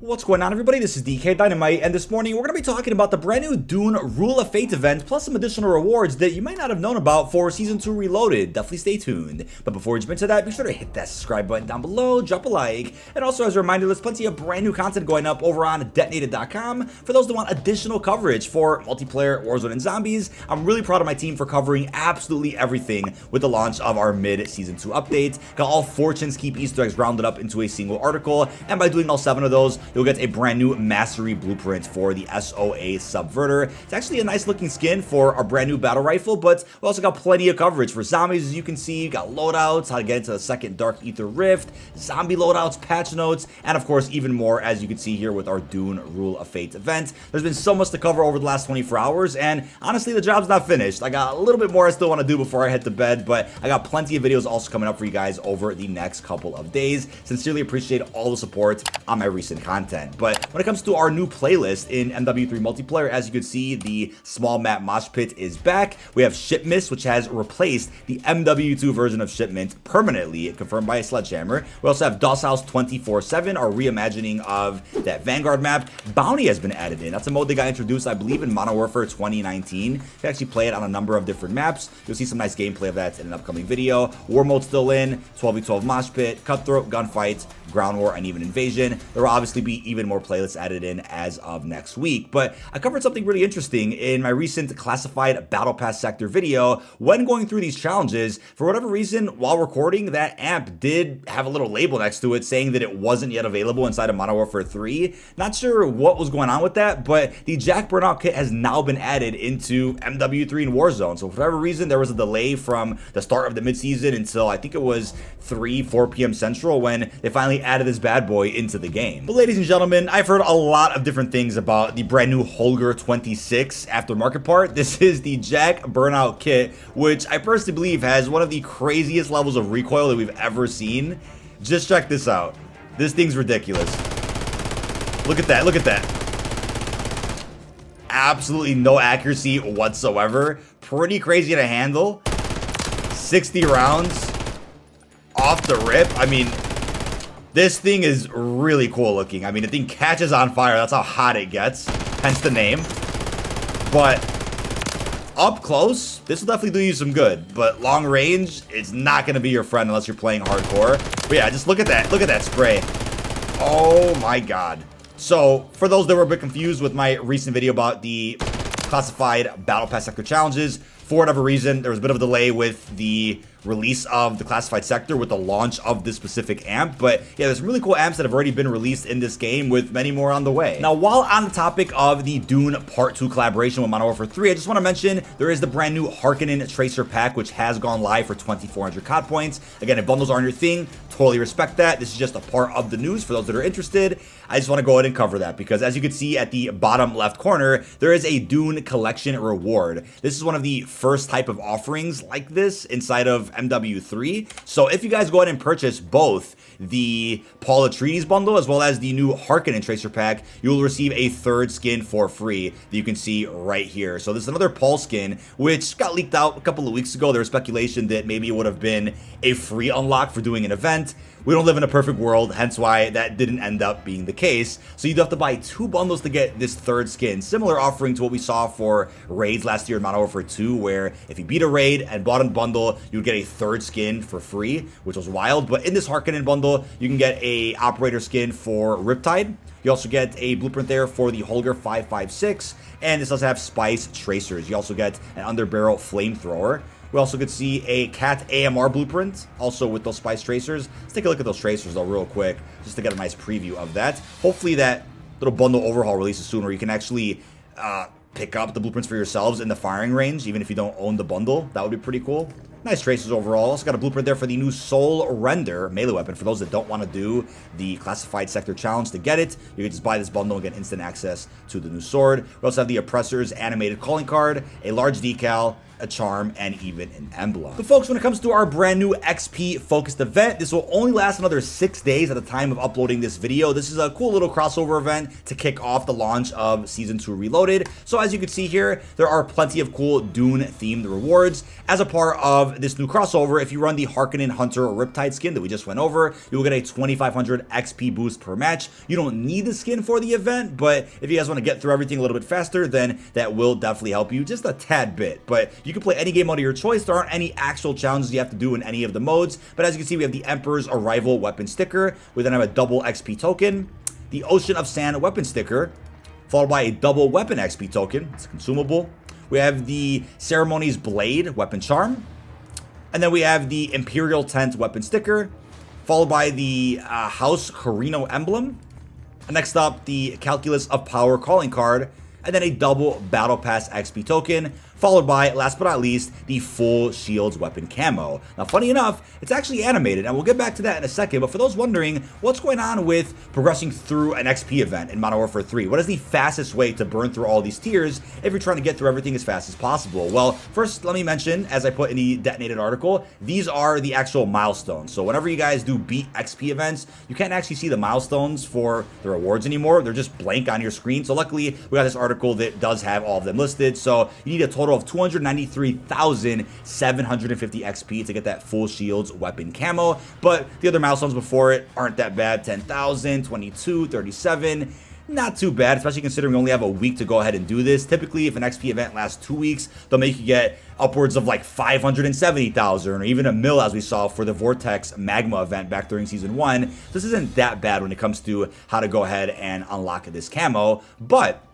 What's going on, everybody? This is dkdynamite, and this morning we're going to be talking about the brand new Dune Rule of Fate event, plus some additional rewards that you might not have known about for Season 2 Reloaded. Definitely stay tuned. But before we jump into that, be sure to hit that subscribe button down below, drop a like, and also as a reminder, there's plenty of brand new content going up over on detonated.com for those that want additional coverage for multiplayer, Warzone, and zombies. I'm really proud of my team for covering absolutely everything with the launch of our mid-Season 2 update. Got all Fortune's Keep Easter eggs rounded up into a single article, and by doing all 7 of those, you'll get a brand new mastery blueprint for the SOA Subverter. It's actually a nice looking skin for our brand new battle rifle, but we also got plenty of coverage for zombies. As you can see, you got loadouts, how to get into the second Dark Ether Rift, zombie loadouts, patch notes, and of course even more, as you can see here with our Dune Rule of Fate event. There's been so much to cover over the last 24 hours, and honestly the job's not finished. I got a little bit more I still want to do before I head to bed, but I got plenty of videos also coming up for you guys over the next couple of days. Sincerely appreciate all the support on my recent content. But when it comes to our new playlist in MW3 multiplayer, as you can see, the small map mosh pit is back. We have Shipmist, which has replaced the MW2 version of Shipment permanently, confirmed by a Sledgehammer. We also have DOS House 24/7, our reimagining of that Vanguard map. Bounty has been added in. That's a mode that got introduced, I believe, in Modern Warfare 2019. You can actually play it on a number of different maps. You'll see some nice gameplay of that in an upcoming video. War mode's still in, 12v12 mosh pit, cutthroat, gunfights, ground war, and even invasion. There will obviously be even more playlists added in as of next week. But I covered something really interesting in my recent classified Battle Pass sector video. When going through these challenges, for whatever reason, while recording, that amp did have a little label next to it saying that it wasn't yet available inside of Modern Warfare 3. Not sure what was going on with that, but the JAK Burnout kit has now been added into MW3 and Warzone. So for whatever reason, there was a delay from the start of the midseason until I think it was 4 p.m. Central when they finally added this bad boy into the game. But ladies and gentlemen, I've heard a lot of different things about the brand new Holger 26 aftermarket part. This is the JAK Burnout kit, which I personally believe has one of the craziest levels of recoil that we've ever seen. Just check this out. This thing's ridiculous. Look at that, look at that. Absolutely no accuracy whatsoever. Pretty crazy to handle. 60 rounds off the rip. I mean, this thing is really cool looking. I mean, the thing catches on fire. That's how hot it gets, hence the name. But up close, this will definitely do you some good. But long range, it's not going to be your friend unless you're playing hardcore. But yeah, just look at that. Look at that spray. Oh my god. So, for those that were a bit confused with my recent video about the classified Battle Pass sector challenges, for whatever reason, there was a bit of a delay with the release of the classified sector with the launch of this specific amp. But yeah, there's some really cool amps that have already been released in this game with many more on the way. Now, while on the topic of the Dune Part 2 collaboration with Modern Warfare 3, I just want to mention there is the brand new Harkonnen Tracer Pack, which has gone live for 2,400 COD points. Again, if bundles aren't your thing, totally respect that. This is just a part of the news for those that are interested. I just want to go ahead and cover that because as you can see at the bottom left corner, there is a Dune collection reward. This is one of the first type of offerings like this inside of MW3. So if you guys go ahead and purchase both the Paul Atredies bundle as well as the new Harkonnen Tracer Pack, you will receive a third skin for free that you can see right here. So this is another Paul skin, which got leaked out a couple of weeks ago. There was speculation that maybe it would have been a free unlock for doing an event. We don't live in a perfect world, hence why that didn't end up being the case. So you'd have to buy 2 bundles to get this third skin. Similar offering to what we saw for raids last year in Modern Warfare 2, where if you beat a raid and bought a bundle, you would get a third skin for free, which was wild. But in this Harkonnen bundle, you can get a operator skin for Riptide. You also get a blueprint there for the Holger 5.56, and this does have Spice Tracers. You also get an underbarrel flamethrower. We also could see a Cat AMR blueprint, also with those Spice Tracers. Let's take a look at those Tracers though real quick, just to get a nice preview of that. Hopefully that little bundle overhaul releases soon where you can actually pick up the blueprints for yourselves in the firing range, even if you don't own the bundle. That would be pretty cool. Nice Tracers overall. Also got a blueprint there for the new Soul Render melee weapon. For those that don't want to do the classified sector challenge to get it, you can just buy this bundle and get instant access to the new sword. We also have the Oppressor's animated calling card, a large decal, a charm, and even an emblem. But folks, when it comes to our brand new XP focused event, this will only last another 6 days at the time of uploading this video. This is a cool little crossover event to kick off the launch of Season 2 Reloaded. So as you can see here, there are plenty of cool Dune themed rewards. As a part of this new crossover, if you run the Harkonnen Hunter Riptide skin that we just went over, you will get a 2500 XP boost per match. You don't need the skin for the event, but if you guys want to get through everything a little bit faster, then that will definitely help you just a tad bit. But you can play any game mode of your choice. There aren't any actual challenges you have to do in any of the modes, but as you can see, we have the Emperor's Arrival weapon sticker. We then have a double XP token, the Ocean of Sand weapon sticker, followed by a double weapon XP token. It's consumable. We have the Ceremony's Blade weapon charm, and then we have the Imperial Tent weapon sticker, followed by the House Carino emblem. And next up, the Calculus of Power calling card, and then a double Battle Pass XP token, followed by, last but not least, the full Shields weapon camo. Now, funny enough, it's actually animated, and we'll get back to that in a second, but for those wondering, what's going on with progressing through an XP event in Modern Warfare 3? What is the fastest way to burn through all these tiers if you're trying to get through everything as fast as possible? Well, first, let me mention, as I put in the detonated article, these are the actual milestones. So whenever you guys do beat XP events, you can't actually see the milestones for the rewards anymore. They're just blank on your screen. So luckily, we got this article that does have all of them listed. So you need a total of 293,750 XP to get that full Shields weapon camo, but the other milestones before it aren't that bad. 10,000, 22, 37. Not too bad, especially considering we only have a week to go ahead and do this. Typically, if an XP event lasts 2 weeks, they'll make you get upwards of like 570,000 or even a mil, as we saw for the Vortex Magma event back during Season 1. This isn't that bad when it comes to how to go ahead and unlock this camo, but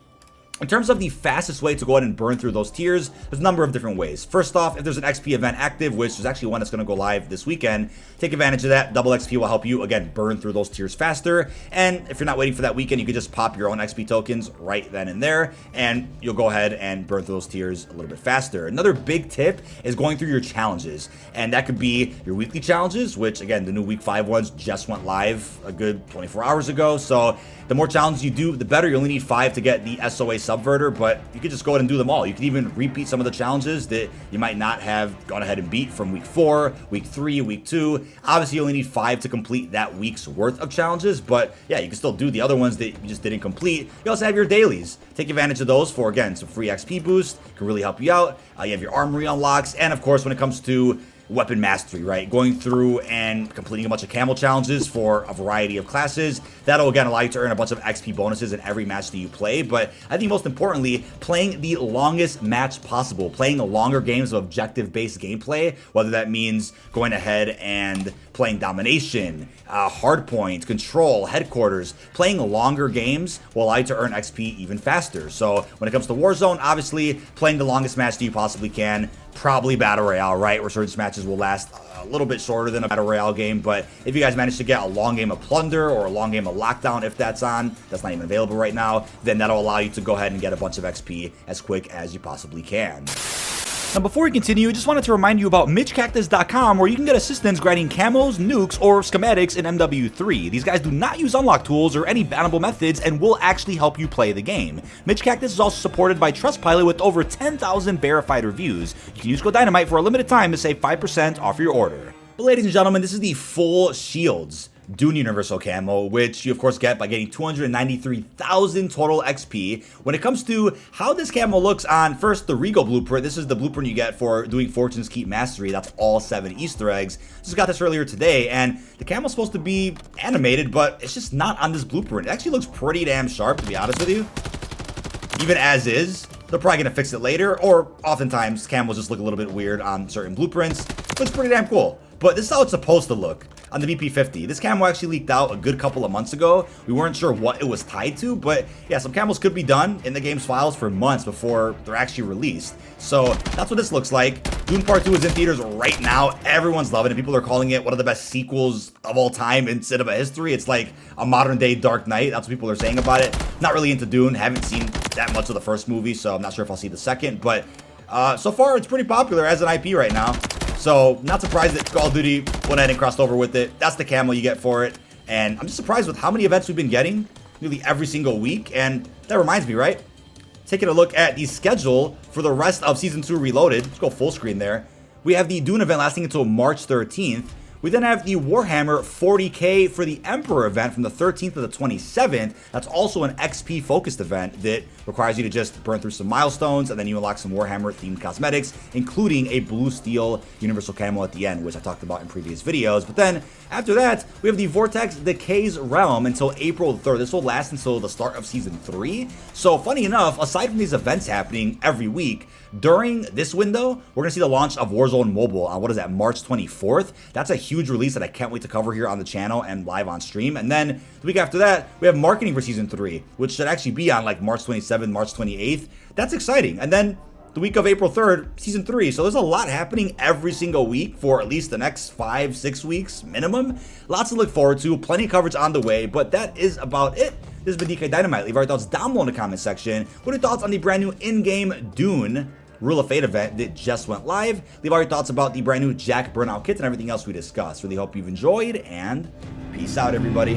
in terms of the fastest way to go ahead and burn through those tiers, there's a number of different ways. First off, if there's an XP event active, which there's actually one that's going to go live this weekend, take advantage of that. Double XP will help you, again, burn through those tiers faster. And if you're not waiting for that weekend, you can just pop your own XP tokens right then and there, and you'll go ahead and burn through those tiers a little bit faster. Another big tip is going through your challenges, and that could be your weekly challenges, which, again, the new Week 5 ones just went live a good 24 hours ago. So the more challenges you do, the better. You only need 5 to get the SOA Subverter, but you could just go ahead and do them all. You could even repeat some of the challenges that you might not have gone ahead and beat from Week 4, Week 3, Week 2. Obviously, you only need 5 to complete that week's worth of challenges, but yeah, you can still do the other ones that you just didn't complete. You also have your dailies. Take advantage of those for, again, some free XP boost. Can really help you out. You have your armory unlocks, and of course, when it comes to weapon mastery, right? Going through and completing a bunch of camo challenges for a variety of classes. That'll, again, allow you to earn a bunch of XP bonuses in every match that you play. But I think most importantly, playing the longest match possible, playing the longer games of objective-based gameplay, whether that means going ahead and playing domination, hardpoint, control, headquarters, playing longer games will allow you to earn XP even faster. So when it comes to Warzone, obviously, playing the longest match that you possibly can, probably Battle Royale, right? Resurgence matches will last a little bit shorter than a Battle Royale game, but if you guys manage to get a long game of Plunder or a long game of Lockdown, if that's on, that's not even available right now, then that'll allow you to go ahead and get a bunch of XP as quick as you possibly can. Now, before we continue, I just wanted to remind you about MitchCactus.com, where you can get assistance grinding camos, nukes, or schematics in MW3. These guys do not use unlock tools or any bannable methods and will actually help you play the game. Mitch Cactus is also supported by Trustpilot with over 10,000 verified reviews. You can use code Dynamite for a limited time to save 5% off your order. But ladies and gentlemen, this is the full Shields Dune Universal Camo, which you of course get by getting 293,000 total XP. When it comes to how this camo looks on, first, the Regal blueprint. This is the blueprint you get for doing Fortune's Keep Mastery. That's all 7 Easter eggs. Just got this earlier today, and the camo's supposed to be animated, but it's just not on this blueprint. It actually looks pretty damn sharp, to be honest with you. Even as is. They're probably going to fix it later, or oftentimes camos just look a little bit weird on certain blueprints, but it's pretty damn cool. But this is how it's supposed to look on the BP50. This camo actually leaked out a good couple of months ago. We weren't sure what it was tied to, but yeah, some camos could be done in the game's files for months before they're actually released. So that's what this looks like. Dune Part 2 is in theaters right now. Everyone's loving it. People are calling it one of the best sequels of all time in cinema history. It's like a modern day Dark Knight. That's what people are saying about it. Not really into Dune. Haven't seen that much of the first movie, so I'm not sure if I'll see the second. But so far, it's pretty popular as an IP right now. So not surprised that Call of Duty went ahead and crossed over with it. That's the camo you get for it. And I'm just surprised with how many events we've been getting nearly every single week. And that reminds me, right? taking a look at the schedule for the rest of Season 2 Reloaded. Let's go full screen there. We have the Dune event lasting until March 13th. We then have the Warhammer 40k for the Emperor event from the 13th to the 27th. That's also an XP focused event that requires you to just burn through some milestones, and then you unlock some Warhammer themed cosmetics, including a blue steel universal camo at the end, which I talked about in previous videos. But then after that, we have the Vortex Decay's Realm until April 3rd. This will last until the start of Season 3. So funny enough, aside from these events happening every week, during this window, we're going to see the launch of Warzone Mobile on, what is that, March 24th. That's a huge release that I can't wait to cover here on the channel and live on stream. And then the week after that, we have marketing for Season 3, which should actually be on like March 27th, March 28th. That's exciting. And then the week of April 3rd, Season 3. So there's a lot happening every single week for at least the next 5-6 weeks minimum. Lots to look forward to, plenty of coverage on the way, but that is about it. This has been dkdynamite. Leave our thoughts down below in the comment section. What are your thoughts on the brand new in-game Dune Rule of Fate event that just went live? Leave all your thoughts about the brand new JAK Burnout kit and everything else we discussed. Really hope you've enjoyed, and peace out, everybody.